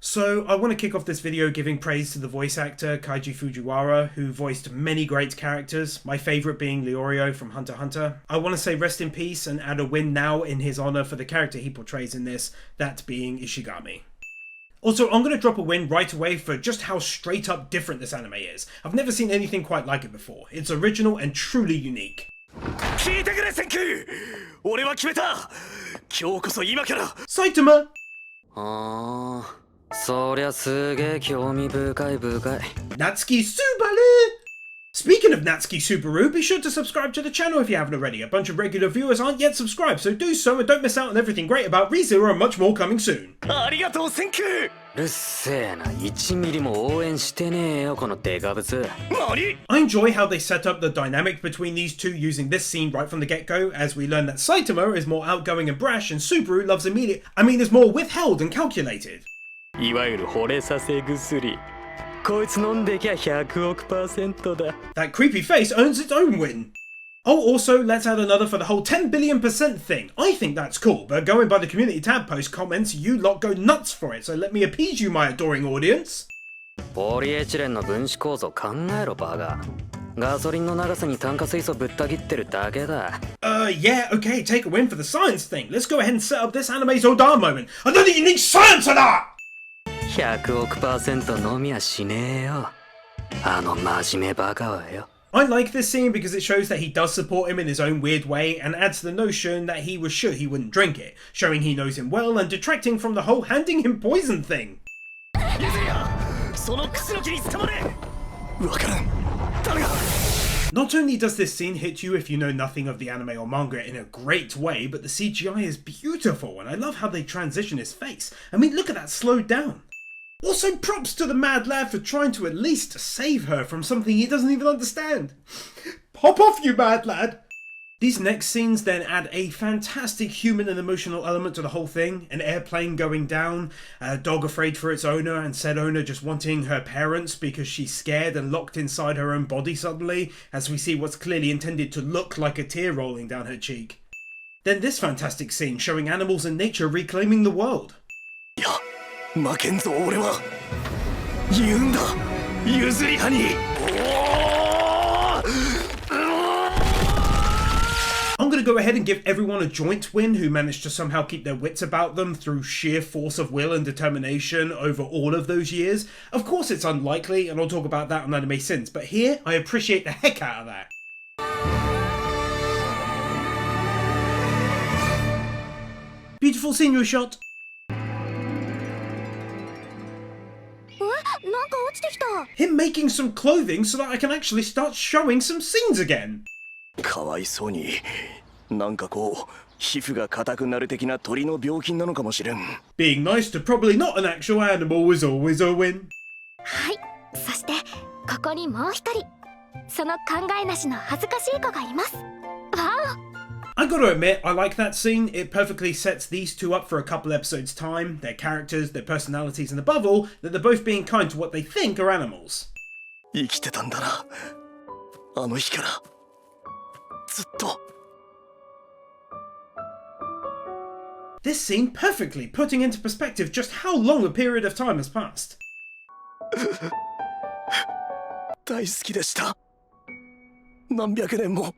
So I want to kick off this video giving praise to the voice actor Kaiji Fujiwara, who voiced many great characters, my favourite being Leorio from Hunter x Hunter. I want to say rest in peace and add a win now in his honour for the character he portrays in this, that being Ishigami. Also, I'm going to drop a win right away for just how straight up different this anime is. I've never seen anything quite like it before. It's original and truly unique. Saitama! そりゃすげえ興味深い深い Natsuki Subaru! Speaking of Natsuki Subaru, be sure to subscribe to the channel if you haven't already. A bunch of regular viewers aren't yet subscribed, so do so and don't miss out on everything great about ReZero and much more coming soon. ありがとうセンクうるせえな1ミリも応援してねえよこのデカブツ I enjoy how they set up the dynamic between these two using this scene right from the get-go, as we learn that Saitama is more outgoing and brash and Subaru is more withheld and calculated. いわゆる惚れさせ薬こいつ飲んできゃ100億%だ That creepy face earns its own win. Oh, also, let's add another for the whole 10 billion% thing. I think that's cool, but going by the community tab post comments, you lot go nuts for it, so let me appease you, my adoring audience. ポリエチレンの分子構造考えろバカガソリンの長さに炭化水素ぶった切ってるだけだ Yeah, okay, take a win for the science thing. Let's go ahead and set up this anime's Oda moment. I don't think you need science for that! 100億%飲みやしねえよあの真面目バカはよ I like this scene because it shows that he does support him in his own weird way and adds the notion that he was sure he wouldn't drink it, showing he knows him well and detracting from the whole handing him poison thing. Not only does this scene hit you if you know nothing of the anime or manga in a great way, but the CGI is beautiful and I love how they transition his face. I mean, look at that slowed down. Also, props to the mad lad for trying to at least save her from something he doesn't even understand. Pop off, you mad lad! These next scenes then add a fantastic human and emotional element to the whole thing. An airplane going down, a dog afraid for its owner, and said owner just wanting her parents because she's scared and locked inside her own body suddenly, as we see what's clearly intended to look like a tear rolling down her cheek. Then this fantastic scene showing animals and nature reclaiming the world. 負けんぞ俺は言うんだ譲り派に I'm going to go ahead and give everyone a joint win who managed to somehow keep their wits about them through sheer force of will and determination over all of those years. Of course it's unlikely, and I'll talk about that on Anime Sins, but here I appreciate the heck out of that. Beautiful scenery shot. Him making some clothing so that I can actually start showing some scenes again. かわいそうになんかこう皮膚が硬くなる的な鳥の病気なのかもしれん Being nice to probably not an actual animal was always a win. はい、そしてここにもう一人その考えなしの恥ずかしい子がいますわお I gotta admit, I like that scene. It perfectly sets these two up for a couple episodes' time, their characters, their personalities, and above all, that they're both being kind to what they think are animals. 生きてたんだなあの日からずっと This scene perfectly putting into perspective just how long a period of time has passed. 大好きでした何百年も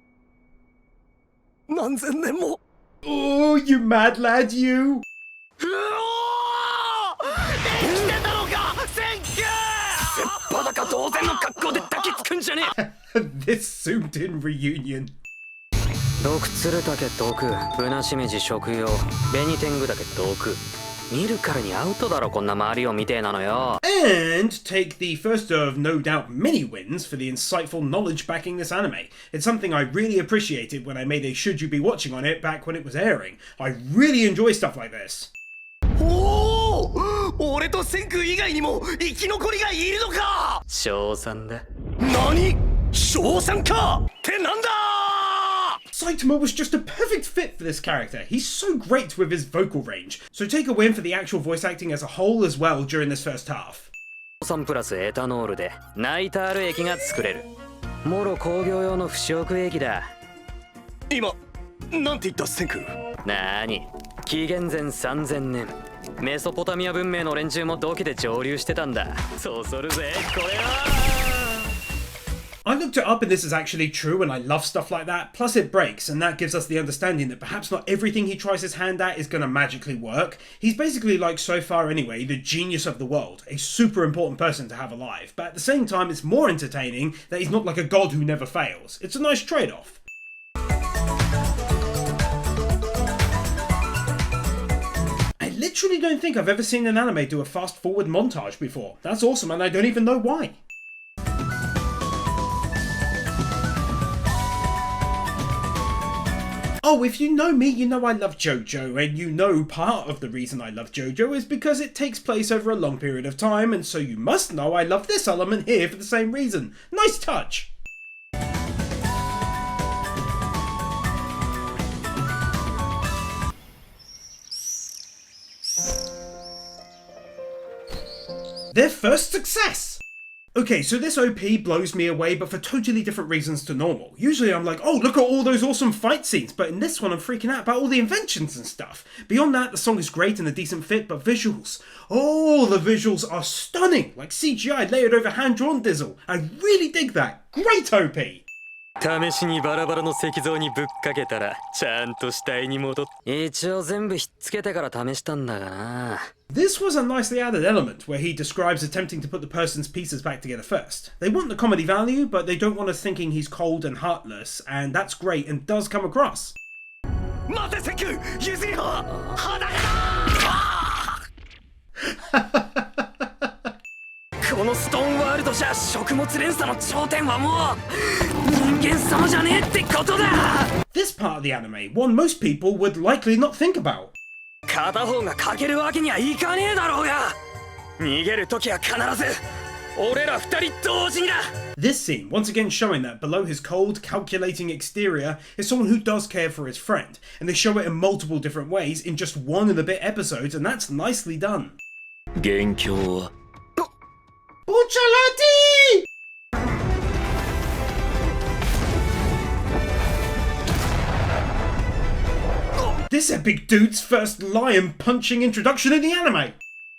何千年も Oh, you mad lad, you! うおーできてたのかセンキュー裸同然の格好で抱きつくんじゃねえ This zoomed-in reunion. 毒鶴竹毒ブナシメジ食用紅天狗竹毒見るからにアウトだろこんな周りをみてえなのよ And take the first of no doubt many wins for the insightful knowledge backing this anime. It's something I really appreciated when I made a Should You Be Watching on it back when it was airing. I really enjoy stuff like this. おお俺とセンク以外にも生き残りがいるのか賞賛だ何賞賛かってなんだ Saitama was just a perfect fit for this character. He's so great with his vocal range. So take a win for the actual voice acting as a whole as well during this first half. 酸プラスエタノールでナイタール液が作れるもろ工業用の不織布液だ今なんて言ったセンクなーに紀元前3000年メソポタミア文明の連中も土器で蒸留してたんだ。そうするぜ、これは。I looked it up and this is actually true and I love stuff like that, plus it breaks and that gives us the understanding that perhaps not everything he tries his hand at is going to magically work. He's basically, like so far anyway, the genius of the world, a super important person to have alive, but at the same time it's more entertaining that he's not like a god who never fails. It's a nice trade-off. I literally don't think I've ever seen an anime do a fast-forward montage before. That's awesome and I don't even know why. Oh, if you know me, you know I love JoJo, and you know part of the reason I love JoJo is because it takes place over a long period of time, and so you must know I love this element here for the same reason. Nice touch! Their first success! Okay, so this OP blows me away, but for totally different reasons to normal. Usually I'm like, oh, look at all those awesome fight scenes, but in this one I'm freaking out about all the inventions and stuff. Beyond that, the song is great and a decent fit, but visuals. Oh, the visuals are stunning, like CGI layered over hand-drawn dizzle. I really dig that. Great OP! 試しにバラバラの石像にぶっかけたらちゃんと死体に戻っ一応全部ひっつけてから試したんだがな This was a nicely added element where he describes attempting to put the person's pieces back together first. They want the comedy value, but they don't want us thinking he's cold and heartless, and that's great and does come across. 待てセキュ譲り派裸だこのストーンワールドじゃ食物連鎖の頂点はもう人間様じゃねえってことだ This part of the anime, one most people would likely not think about. 片方が欠けるわけにはいかねえだろうが逃げるときは必ず俺ら二人同時にだ This scene, once again showing that below his cold, calculating exterior is someone who does care for his friend, and they show it in multiple different ways in just one and a bit episodes, and that's nicely done. 元凶は Bucciolati! This epic dude's first lion punching introduction in the anime!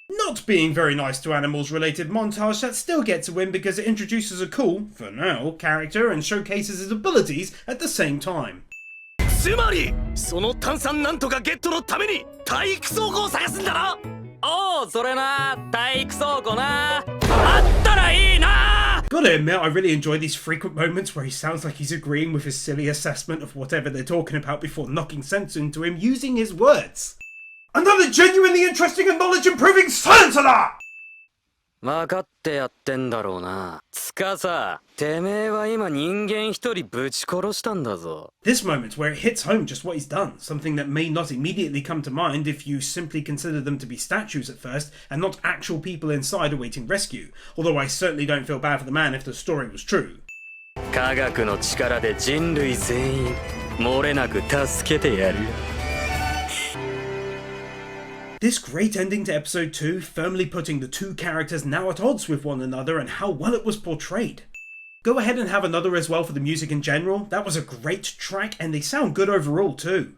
Not being very nice to animals related montage that still gets a win because it introduces a cool, for now, character and showcases his abilities at the same time. つまりその炭酸なんとかゲットのために体育倉庫を探すんだなおおそれな体育倉庫なあったらいいな Gotta admit, I really enjoy these frequent moments where he sounds like he's agreeing with his silly assessment of whatever they're talking about before knocking sense into him using his words. Another genuinely interesting and knowledge-improving science alert! 分かってやってんだろうなTsukasaてめえは今人間一人ぶち殺したんだぞ This moment where it hits home just what he's done, something that may not immediately come to mind if you simply consider them to be statues at first and not actual people inside awaiting rescue, although I certainly don't feel bad for the man if the story was true. 科学の力で人類全員漏れなく助けてやる This great ending to episode 2, firmly putting the two characters now at odds with one another and how well it was portrayed. Go ahead and have another as well for the music in general, that was a great track and they sound good overall too.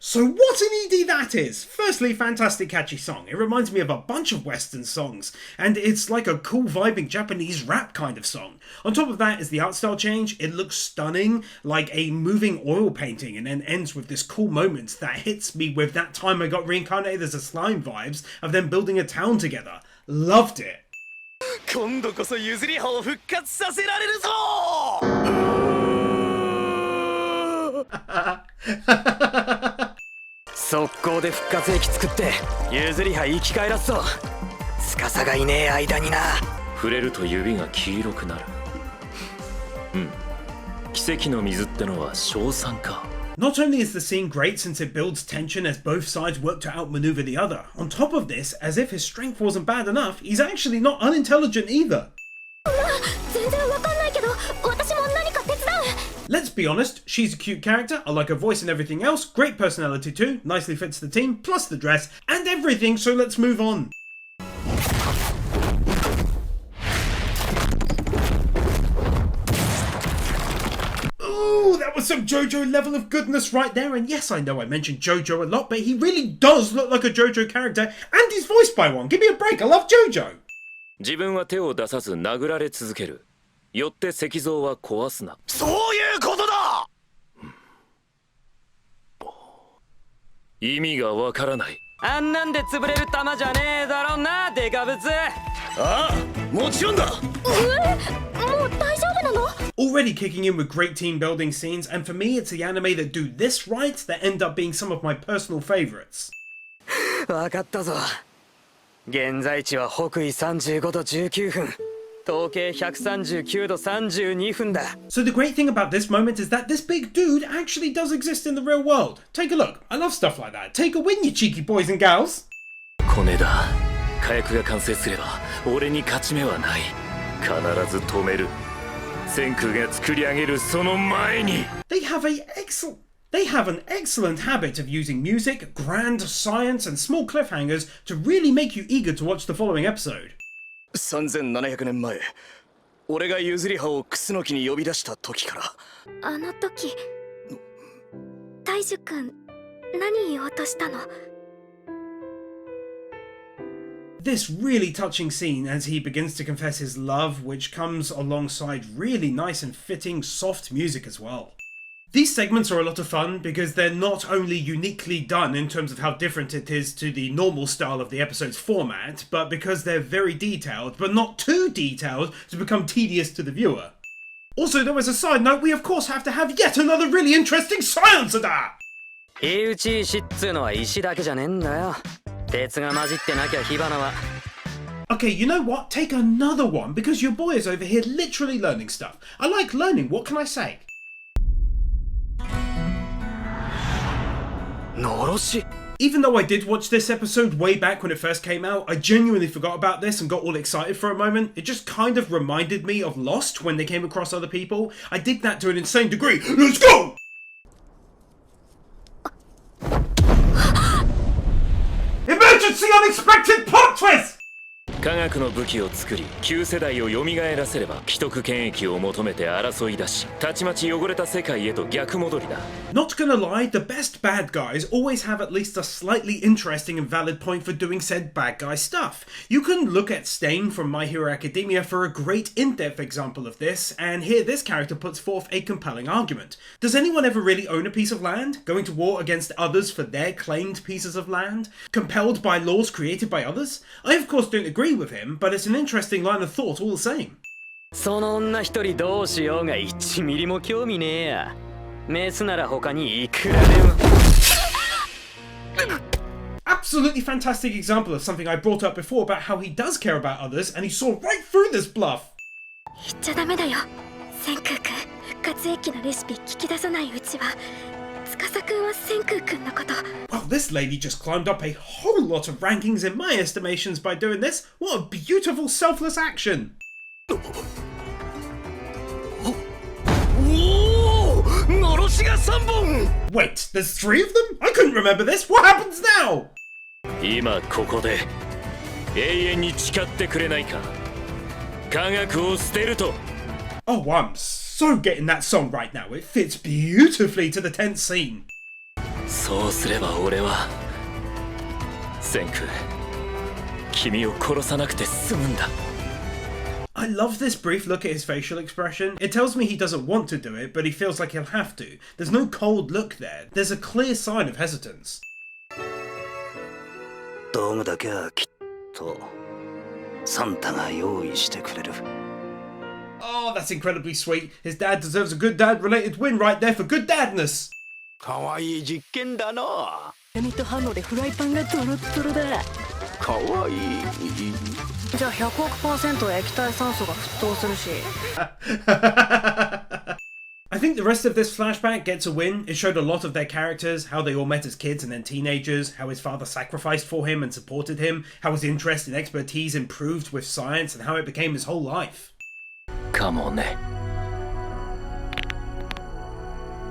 So what an ED that is! Firstly, fantastic catchy song, it reminds me of a bunch of western songs, and it's like a cool vibing Japanese rap kind of song. On top of that is the art style change, it looks stunning, like a moving oil painting, and then ends with this cool moment that hits me with that time I got reincarnated as a slime vibes of them building a town together. Loved it! 今度こそ譲り派を復活させられるぞ速攻で復活液作って譲り派生き返らすぞ司がいねえ間にな触れると指が黄色くなる奇跡の水ってのは硝酸か Not only is the scene great since it builds tension as both sides work to outmaneuver the other, on top of this, as if his strength wasn't bad enough, he's actually not unintelligent either. Let's be honest, she's a cute character, I like her voice and everything else, great personality too, nicely fits the team, plus the dress, and everything, so let's move on. Ooh, that That was some JoJo level of goodness right there, and yes, I know I mentioned JoJo a lot, but he really does look like a JoJo character, and he's voiced by one. Give me a break, I love JoJo! 自分は手を出さず殴られ続ける。よって石像は壊すな。そういうことだ。意味がわからない。あんなんで潰れる玉じゃねえだろうな、デカブツ。ああ、もちろんだ。もう大丈夫なの? Already kicking in with great team building scenes, and for me it's the anime that do this right that end up being some of my personal favorites. わかったぞ。現在地は北緯35度19分。統計139度32分だ。So the great thing about this moment is that this big dude actually does exist in the real world. Take a look. I love stuff like that. Take a win, you cheeky boys and gals. コネだ。火薬が完成すれば俺に勝ち目はない。必ず止める。センクが作り上げるその前に。They have an excellent habit of using music, grand science, and small cliffhangers to really make you eager to watch the following episode. 3700年前、俺が譲り葉をクスノキに呼び出した時から。あの時、大樹くん、何言おうとしたの? This really touching scene as he begins to confess his love, which comes alongside really nice and fitting soft music as well. These segments are a lot of fun because they're not only uniquely done in terms of how different it is to the normal style of the episode's format, but because they're very detailed, but not too detailed to become tedious to the viewer. Also, though, as a side note, we of course have to have yet another really interesting science of that! 火打ち石っつうのは石だけじゃねえんだよ。鉄が混じってなきゃ火花は。Okay, you know what? Take another one because your boy is over here literally learning stuff. I like learning, what can I say? のろし Even though I did watch this episode way back when it first came out, I genuinely forgot about this and got all excited for a moment. It just kind of reminded me of Lost when they came across other people. I dig that to an insane degree. Let's go! Emergency unexpected plot twist! 科学の武器を作り旧世代を蘇らせれば既得権益を求めて争い出したちまち汚れた世界へと逆戻りだ Not gonna lie, the best bad guys always have at least a slightly interesting and valid point for doing said bad guy stuff. You can look at Stain from My Hero Academia for a great in-depth example of this, and here this character puts forth a compelling argument. Does anyone ever really own a piece of land? Going to war against others for their claimed pieces of land? Compelled by laws created by others? I of course don't agree with him, but it's an interesting line of thought all the same. その女一人どうしようが1ミリも興味ねえや。メスなら他にいくらでも。Absolutely fantastic example of something I brought up before about how he does care about others and he saw right through this bluff. 言っちゃダメだよ。千空くん、復活液のレシピ聞き出さないうちは、司くんは千空くんのこと。Wow, this lady just climbed up a whole lot of rankings in my estimations by doing this. What a beautiful selfless action. のろしが3本 Wait, there's 3 of them? I couldn't remember this. What happens now? 今ここで永遠に誓ってくれないか科学を捨てると Oh, I'm so getting that song right now. It fits beautifully to the tense scene. そうすれば俺はセンク君を殺さなくて済むんだ I love this brief look at his facial expression. It tells me he doesn't want to do it, but he feels like he'll have to. There's no cold look there. There's a clear sign of hesitance. 道具だけはきっとサンタが用意してくれる。 Oh, that's incredibly sweet. His dad deserves a good dad-related win right there for good dadness. かわいい実験だな。闇と反応でフライパンがドロッドロだ。かわいい。じゃあ100億%液体酸素が沸騰するし。I think the rest of this flashback gets a win. It showed a lot of their characters, how they all met as kids and then teenagers, how his father sacrificed for him and supported him, how his interest and expertise improved with science, and how it became his whole life. かもね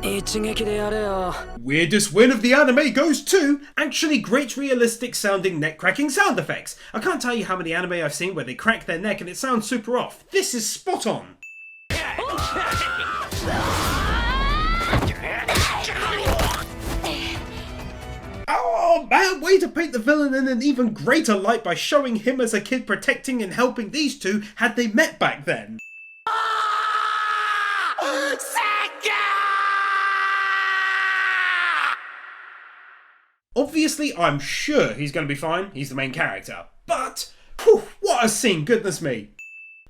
一撃でやれよ Weirdest win of the anime goes to actually great realistic sounding neck cracking sound effects. I can't tell you how many anime I've seen where they crack their neck and it sounds super off. This is spot on. bad way to paint the villain in an even greater light by showing him as a kid protecting and helping these two had they met back then. Obviously, I'm sure he's going to be fine. He's the main character. But, whew, what a scene, goodness me.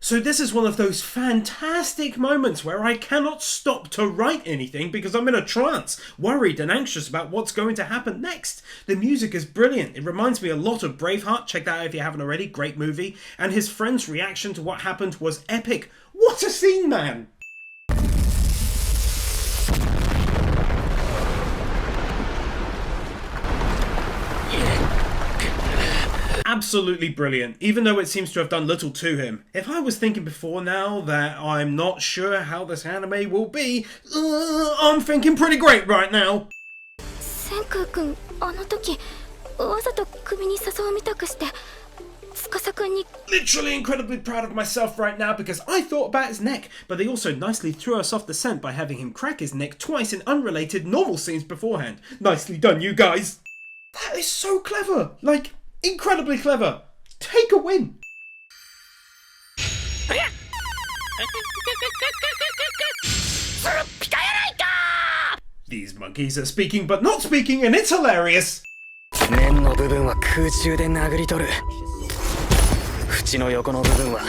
So this is one of those fantastic moments where I cannot stop to write anything because I'm in a trance, worried and anxious about what's going to happen next. The music is brilliant. It reminds me a lot of Braveheart. Check that out if you haven't already. Great movie. And his friend's reaction to what happened was epic. What a scene, man! Absolutely brilliant, even though it seems to have done little to him. If I was thinking before now that I'm not sure how this anime will be, I'm thinking pretty great right now. Senku-kun, あの時わざと首に笹を見たくして司くんに Literally incredibly proud of myself right now because I thought about his neck, but they also nicely threw us off the scent by having him crack his neck twice in unrelated normal scenes beforehand. Nicely done, you guys. That is so clever, like, incredibly clever. Take a win. These monkeys are speaking but not speaking and it's hilarious. 面の部分は空中で殴り取る。縁の横の部分は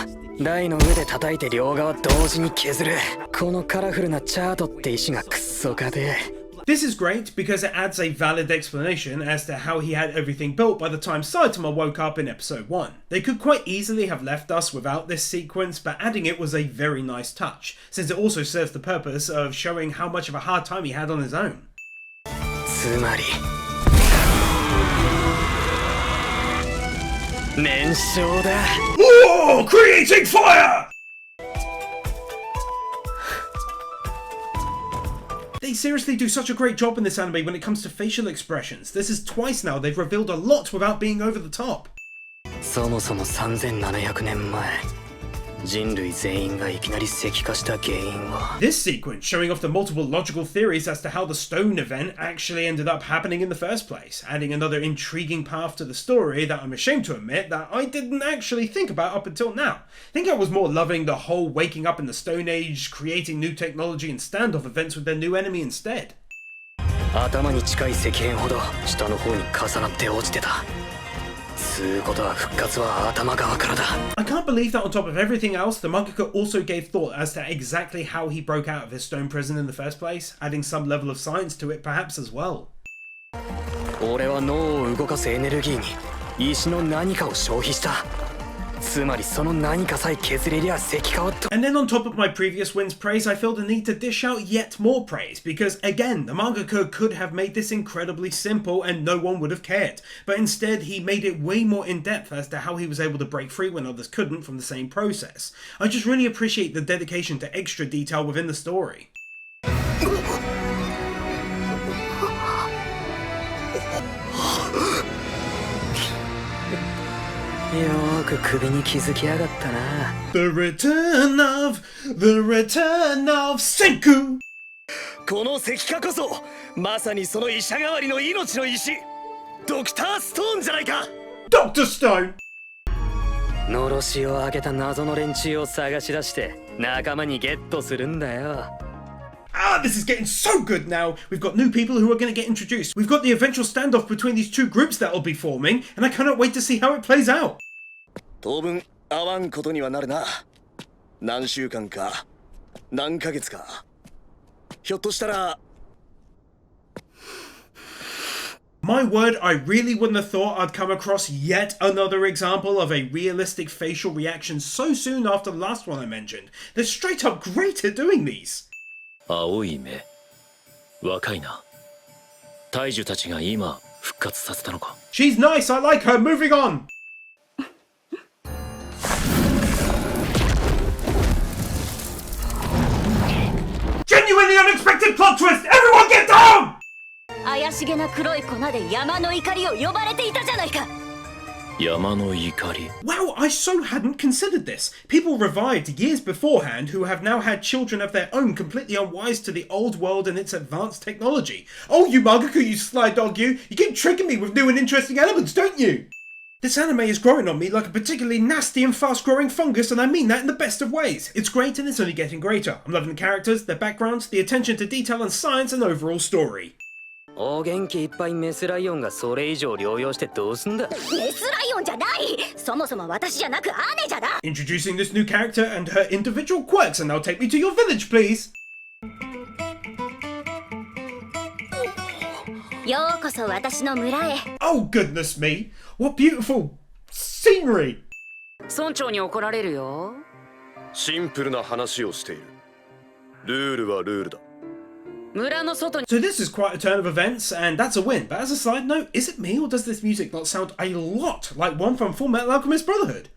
台の上で叩いて両側同時に削る。このカラフルなチャートって石がクソかで。This is great because it adds a valid explanation as to how he had everything built by the time Saitama woke up in episode 1. They could quite easily have left us without this sequence, but adding it was a very nice touch, since it also serves the purpose of showing how much of a hard time he had on his own. つまり燃焼だ。Oh, creating fire! They seriously do such a great job in this anime when it comes to facial expressions. This is twice now they've revealed a lot without being over the top. そもそも3700年前、人類全員がいきなり石化した原因は。 This sequence showing off the multiple logical theories as to how the stone event actually ended up happening in the first place, adding another intriguing path to the story that I'm ashamed to admit that I didn't actually think about up until now. I think I was more loving the whole waking up in the Stone Age, creating new technology and standoff events with their new enemy instead. 頭に近い石片ほど下の方に重なって落ちてた。つうことは復活は頭側からだ。 I can't believe that on top of everything else, the mangaka also gave thought as to exactly how he broke out of his stone prison in the first place, adding some level of science to it perhaps as well. 俺は脳を動かすエネルギーに石の何かを消費した。つまりその何かさえ削れりゃ石化をと。 And then on top of my previous win's praise, I feel the need to dish out yet more praise, because again, the mangaka could have made this incredibly simple and no one would have cared. But instead, he made it way more in-depth as to how he was able to break free when others couldn't from the same process. I just really appreciate the dedication to extra detail within the story. よーく首に気づきやがったな。 The return of Senku! この石化こそまさにその医者代わりの命の石ドクターストーンじゃないか。 Dr. Stone! のろしを上げた謎の連中を探し出して仲間にゲットするんだよ。 Ah, this is getting so good now. We've got new people who are going to get introduced. We've got the eventual standoff between these two groups that'll be forming, and I cannot wait to see how it plays out. 当分会わんことにはなるな。何週間か何ヶ月か。ひょっとしたら。 My word, I really wouldn't have thought I'd come across yet another example of a realistic facial reaction so soon after the last one I mentioned. They're straight up great at doing these. 青い目若いな大樹たちが今復活させたのか She's nice, I like her, moving on! Genuinely unexpected plot twist! Everyone get down! 怪しげな黒い粉で山の怒りを呼ばれていたじゃないか。山の怒り Wow, I so hadn't considered this. People revived years beforehand who have now had children of their own completely unwise to the old world and its advanced technology. Oh, you Magaku, you sly dog, you keep tricking me with new and interesting elements, don't you? This anime is growing on me like a particularly nasty and fast-growing fungus, and I mean that in the best of ways. It's great and it's only getting greater. I'm loving the characters, their backgrounds, the attention to detail and science and overall story. お元気いっぱいメスライオンがそれ以上療養してどうすんだ。メスライオンじゃない。そもそも私じゃなく姉じゃだ。 Introducing this new character and her individual quirks, and now take me to your village, please. ようこそ私の村へ。 Oh, goodness me. What beautiful scenery. 村長に怒られるよ。シンプルな話をしている。ルールはルールだ。村の外に。 So this is quite a turn of events, and that's a win. But as a side note, is it me or does this music not sound a lot like one from Full Metal Alchemist Brotherhood?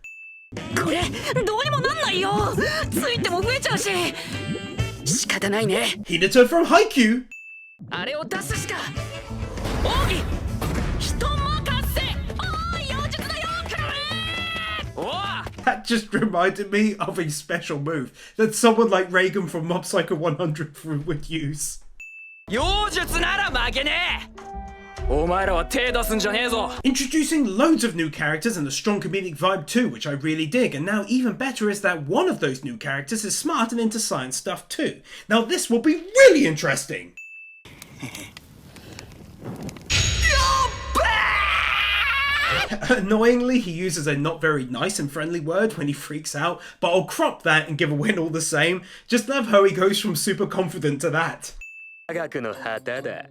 これどうにもなんないよ。ついても増えちゃうし。仕方ないね。 Hinata from Haikyuu. あれを出すしか。奥義。人任せ。おい、妖術だよ。おお。 That just reminded me of a special move that someone like Reagan from Mob Psycho 100 would use. 妖術なら負けねえ。お前らは手出すんじゃねえぞ。 Introducing loads of new characters and a strong comedic vibe too, which I really dig, and now even better is that one of those new characters is smart and into science stuff too. Now this will be really interesting! Annoyingly, he uses a not very nice and friendly word when he freaks out, but I'll crop that and give a win all the same. Just love how he goes from super confident to that. 科学の旗だ。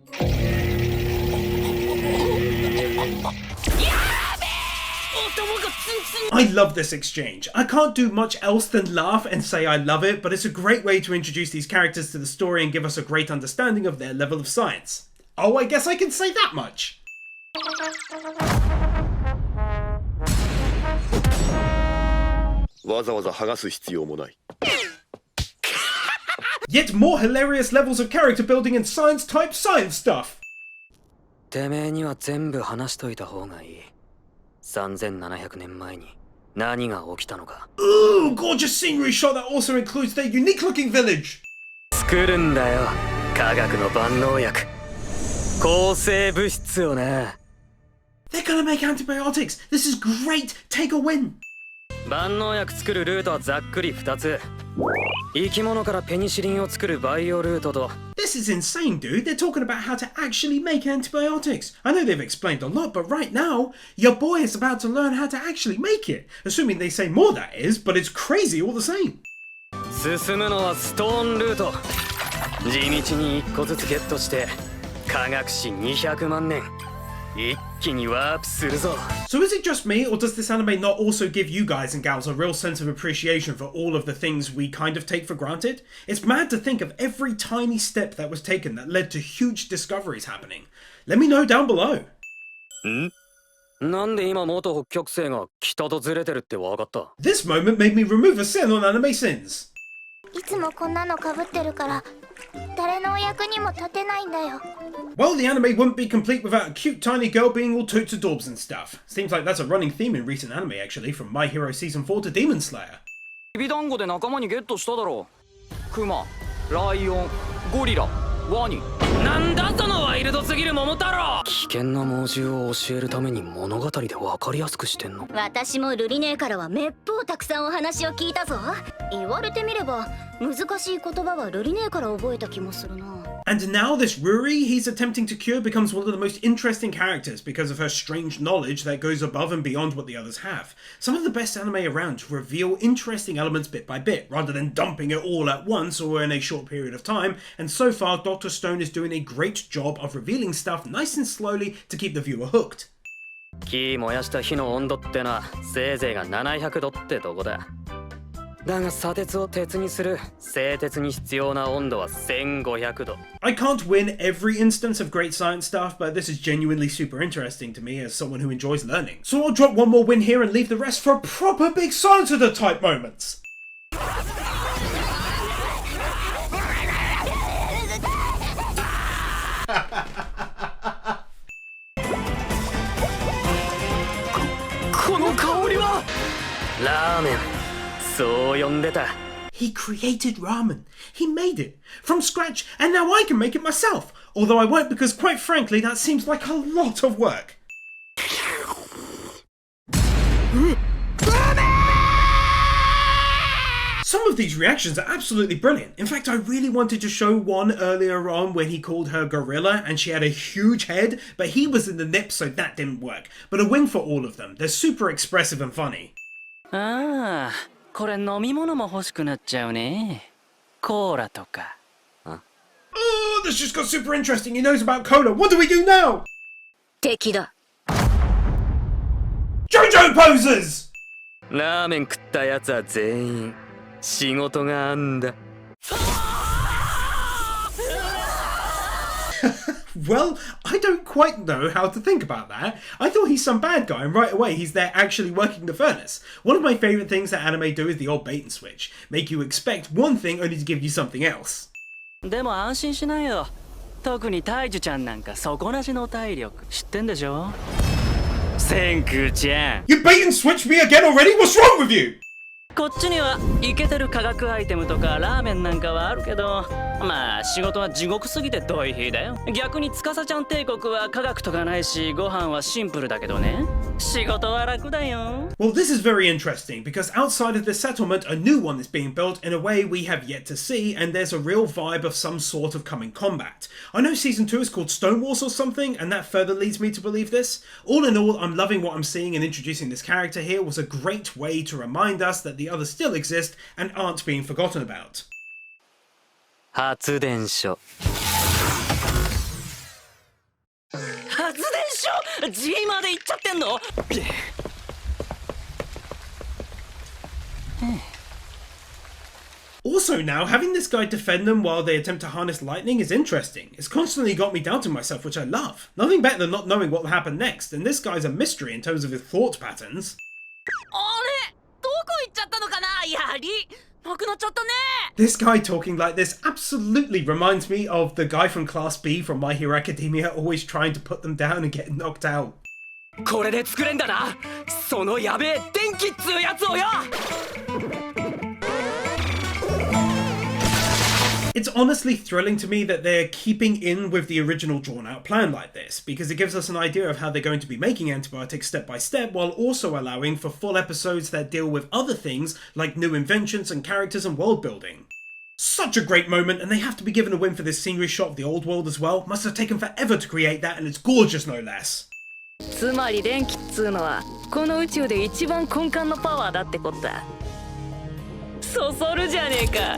I love this exchange. I can't do much else than laugh and say I love it, but it's a great way to introduce these characters to the story and give us a great understanding of their level of science. Oh, I guess I can say that much. Yet more hilarious levels of character building and science type science stuff. てめえには全部話しといた方がいい。3700年前に何が起きたのか。 Ooh, gorgeous scenery shot that also includes their unique looking village. 作るんだよ。科学の万能薬。抗生物質をな。 They're gonna make antibiotics. This is great. Take a win. 万能薬作るルートはざっくり2つ。生き物からペニシリンを作るバイオルートと。 This is insane, dude. They're talking about how to actually make antibiotics. I know they've explained a lot, but right now, your boy is about to learn how to actually make it. Assuming they say more, that is, but it's crazy all the same. 進むのはストーンルート。地道に1個ずつゲットして科学史200万年一気にワープするぞ。 So is it just me, or does this anime not also give you guys and gals a real sense of appreciation for all of the things we kind of take for granted? It's mad to think of every tiny step that was taken that led to huge discoveries happening. Let me know down below. なんで今元北極星が北とずれてるってわかった？ This moment made me remove a sin on anime sins. いつもこんなの被ってるから誰のお役にも立てないんだよ。 Well, the anime wouldn't be complete without a cute tiny girl being all totes adorbs and stuff. Seems like that's a running theme in recent anime actually, from My Hero Season 4 to Demon Slayer. きびだんごで仲間にゲットしただろう。クマ、ライオン、ゴリラ、ワニ。なんだそのワイルドすぎる桃太郎。危険な猛獣を教えるために物語で分かりやすくしてんの。私もルリネーからはめっぽうたくさんお話を聞いたぞ。言われてみれば難しい言葉はルリネーから覚えた気もするな。 And now this Ruri he's attempting to cure becomes one of the most interesting characters because of her strange knowledge that goes above and beyond what the others have. Some of the best anime around to reveal interesting elements bit by bit, rather than dumping it all at once or in a short period of time, and so far Dr. Stone is doing a great job of revealing stuff nice and slowly to keep the viewer hooked. 木燃やした火の温度ってのはせいぜいが700度ってとこだ。だが砂鉄を鉄にする製鉄に必要な温度は1500度。 I can't win every instance of great science stuff, but this is genuinely super interesting to me as someone who enjoys learning. So I'll drop one more win here and leave the rest for proper big science of the type moments. の香りは。ラーメン、そう呼んでた。 He created ramen. He made it from scratch, and now I can make it myself. Although I won't, because quite frankly, that seems like a lot of work. Some of these reactions are absolutely brilliant. In fact, I really wanted to show one earlier on when he called her gorilla and she had a huge head, but he was in the nip, so that didn't work. But a win for all of them. They're super expressive and funny. ああ、これ飲み物も欲しくなっちゃうね。コーラとか。Oh, this just got super interesting. He knows about cola. What do we do now? 敵だ。 JoJo poses! ラーメン食ったやつは全員仕事があんだ。 Well, I don't quite know how to think about that. I thought he's some bad guy, and right away he's there actually working the furnace. One of my favourite things that anime do is the old bait and switch. Make you expect one thing only to give you something else. でも安心しないよ。特に大樹ちゃんなんか底なしの体力知ってんでしょ。千空ちゃん。 You bait and switch me again already? What's wrong with you? こっちにはイケてる科学アイテムとかラーメンなんかはあるけど、まあ仕事は地獄すぎて遠い日だよ。逆に司ちゃん帝国は科学とかないし、ご飯はシンプルだけどね。仕事は楽だよ。 Well, this is very interesting because outside of this settlement, a new one is being built in a way we have yet to see, and there's a real vibe of some sort of coming combat. I know season 2 is called Stonewalls or something, and that further leads me to believe this. All in all, I'm loving what I'm seeing, and introducing this character here was a great way to remind us that the others still exist and aren't being forgotten about. 発電所。発電所 G まで行っちゃってんの。 Also now, having this guy defend them while they attempt to harness lightning is interesting. It's constantly got me doubting myself, which I love. Nothing better than not knowing what will happen next, and this guy's a mystery in terms of his thought patterns. あれどこ行っちゃったのかな槍なくなっちゃったね。 This guy talking like this absolutely reminds me of the guy from Class B from My Hero Academia always trying to put them down and getting knocked out. これで作れんだな。そのやべえ電気っつうやつをよ。 It's honestly thrilling to me that they're keeping in with the original drawn-out plan like this, because it gives us an idea of how they're going to be making antibiotics step by step, while also allowing for full episodes that deal with other things like new inventions and characters and world building. Such a great moment, and they have to be given a win for this scenery shot of the old world as well. Must have taken forever to create that, and it's gorgeous no less. つまり電気っつうのはこの宇宙で一番根幹のパワーだってことだ。そそるじゃねえか。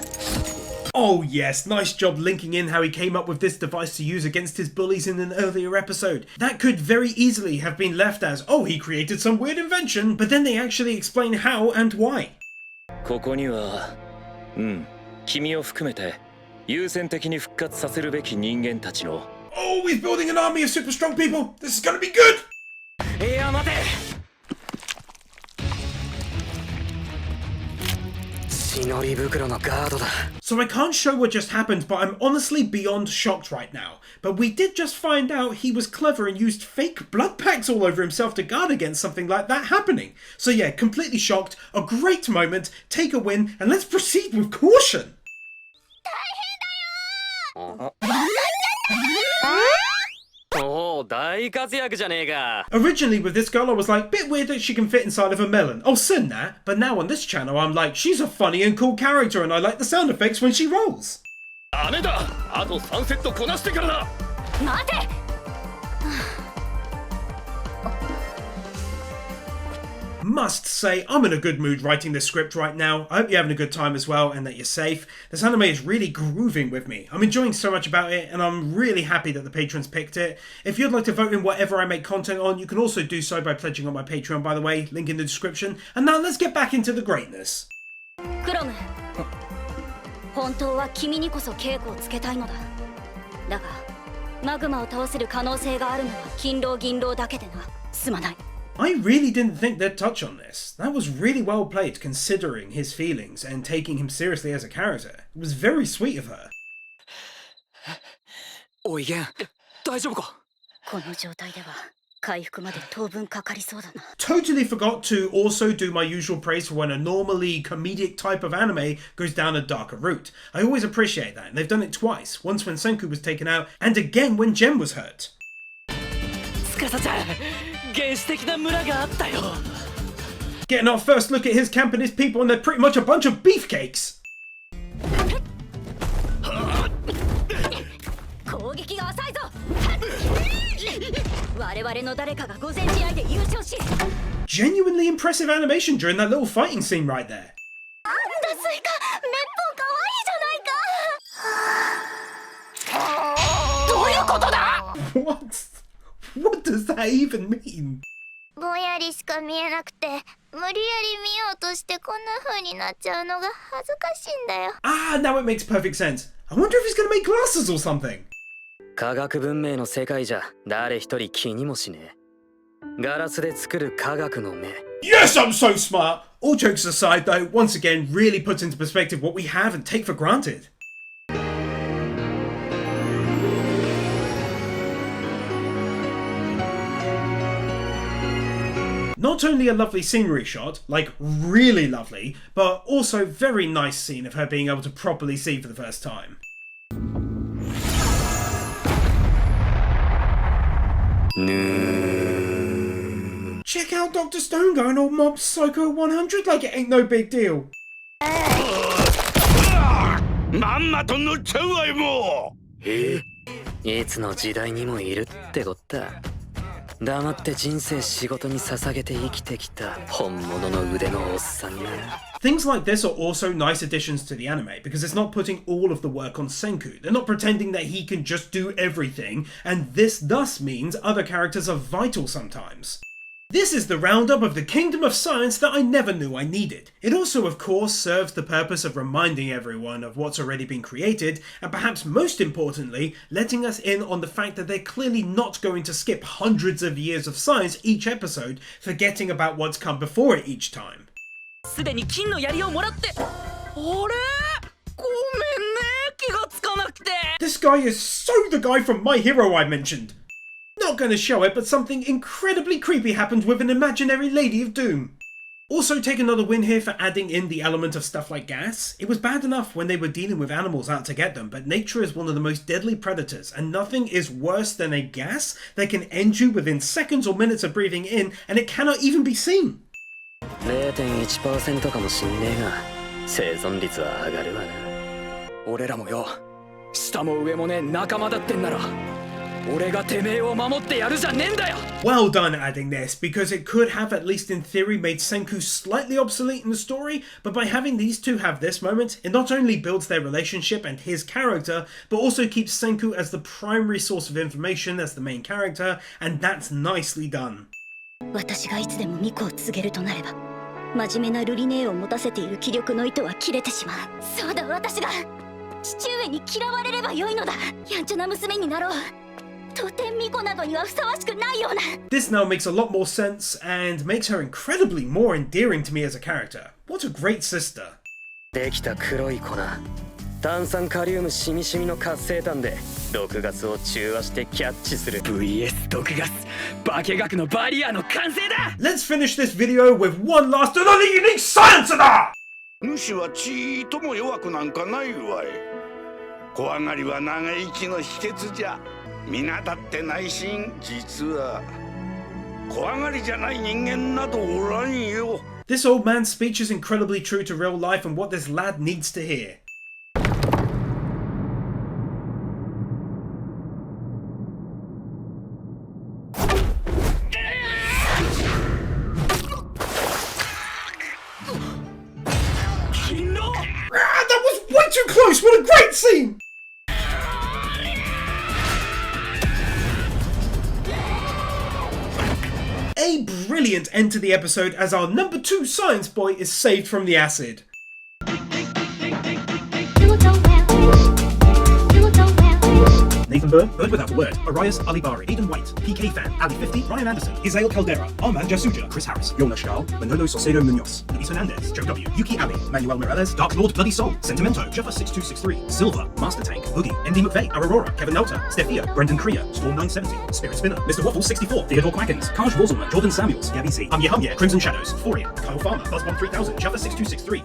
Oh yes, nice job linking in how he came up with this device to use against his bullies in an earlier episode. That could very easily have been left as, oh, he created some weird invention, but then they actually explain how and why. ここには君を含めて優先的に復活させるべき人間たちの Oh, he's building an army of super strong people! This is gonna be good! いや待て。 忍び袋のガードだ。 So I can't show what just happened, but I'm honestly beyond shocked right now. But we did just find out he was clever and used fake blood packs all over himself to guard against something like that happening. So yeah, completely shocked, a great moment, take a win, and let's proceed with caution! おお、大活躍じゃねえか。 Originally with this girl I was like, bit weird that she can fit inside of a melon. I'll send that. But now on this channel I'm like, she's a funny and cool character and I like the sound effects when she rolls. ダメだ。あと3セットこなしてからだ。待て。 Must say, I'm in a good mood writing this script right now. I hope you're having a good time as well and that you're safe. This anime is really grooving with me. I'm enjoying so much about it and I'm really happy that the patrons picked it. If you'd like to vote in whatever I make content on, you can also do so by pledging on my Patreon, by the way, link in the description. And now let's get back into the greatness. クロム、本当は君にこそ稽古をつけたいのだ。だが、マグマを倒せる可能性があるのは勤労銀労だけでな。すまない。 I really didn't think they'd touch on this. That was really well played considering his feelings and taking him seriously as a character. It was very sweet of her. おいゲン、大丈夫か。この状態では回復まで当分かかりそうだな。 Totally forgot to also do my usual praise for when a normally comedic type of anime goes down a darker route. I always appreciate that, and they've done it twice. Once when Senku was taken out, and again when Jen was hurt. 司ちゃん、原始的な村があったよ。 Getting our first look at his camp and his people, and they're pretty much a bunch of beefcakes. 攻撃が浅いぞ。我々の誰かが午前試合で優勝し。 Genuinely impressive animation during that little fighting scene right there. あんたスイカ、めっぽう可愛いじゃないか。どういうことだ？ What does that even mean? ぼんやりしか見えなくて無理やり見ようとしてこんな風になっちゃうのが恥ずかしいんだよ。 Ah, now it makes perfect sense. I wonder if he's gonna make glasses or something. 科学文明の世界じゃ誰一人気にもしねえ。ガラスで作る科学の目。 Yes, I'm so smart! All jokes aside though, once again really puts into perspective what we have and take for granted. Not only a lovely scenery shot, like really lovely, but also very nice scene of her being able to properly see for the first time. Check out Dr. Stone going all Mob Psycho 100 like it ain't no big deal. まんまと乗っちゃうわよもう。いつの時代にもいるってこった。黙って人生仕事に捧げて生きてきた本物の腕のおっさんな。 Things like this are also nice additions to the anime because it's not putting all of the work on Senku. They're not pretending that he can just do everything, and this thus means other characters are vital sometimes. This is the roundup of the Kingdom of Science that I never knew I needed. It also, of course, serves the purpose of reminding everyone of what's already been created, and perhaps most importantly, letting us in on the fact that they're clearly not going to skip hundreds of years of science each episode, forgetting about what's come before it each time. すでに金の槍をもらって。あれ？ごめんね、気がつかなくて。 This guy is so the guy from My Hero I mentioned. Not gonna show it, but something incredibly creepy happened with an imaginary Lady of Doom. Also take another win here for adding in the element of stuff like gas. It was bad enough when they were dealing with animals out to get them, but nature is one of the most deadly predators, and nothing is worse than a gas that can end you within seconds or minutes of breathing in, and it cannot even be seen. 0.1% かもしんねえが生存率は上がるわな。俺らもよ、下も上もねえ仲間だってんなら俺がてめえを守ってやるじゃねえんだよ。 Well done adding this, because it could have, at least in theory, made Senku slightly obsolete in the story, but by having these two have this moment, it not only builds their relationship and his character, but also keeps Senku as the primary source of information as the main character, and that's nicely done. 私がいつでもミコを告げるとなれば、真面目なルリネーを持たせている気力の糸は切れてしまう。そうだ、私が父上に嫌われればよいのだ。やんちゃな娘になろう。とてミコなどにはふさわしくないような。 This now makes a lot more sense and makes her incredibly more endearing to me as a character. What a great sister. できた黒い粉、炭酸カリウムしみしみの活性炭で毒ガスを中和してキャッチする VS 毒ガス化学のバリアの完成だ。 Let's finish this video with one last another unique science da! 主はちーとも弱くなんかないわい。怖がりは長生きの秘訣じゃ。皆だって内心実は怖がりじゃない人間などおらんよ。 This old man's speech is incredibly true to real life and what this lad needs to hear. That was way too close! What a great scene! A brilliant end to the episode as our number 2 science boy is saved from the acid. Nathan Byrne, Bird Without a Word, Arias Alibari, Aidan White, PK Fan, Ali 50, Ryan Anderson, Isael Caldera, Armand Jasuja, Chris Harris, Jonas Stahl, Manolo Saucedo Munoz, Luis Hernandez, Joe W, Yuki Ali, Manuel Morales, Dark Lord Bloody Soul, Sentimento, Jaffa 6263, Silver, Master Tank, Boogie, Andy McVeigh, Aurora, Kevin Nelta, Stefia, Brendan Kriya, Storm 970, Spirit Spinner, Mr. Waffle 64, Theodore Quackens, Kaj Roselman, Jordan Samuels, Gabby Z, Crimson Shadows, Forian, Kyle Farmer, Buzzbomb 3000, Jaffa 6263.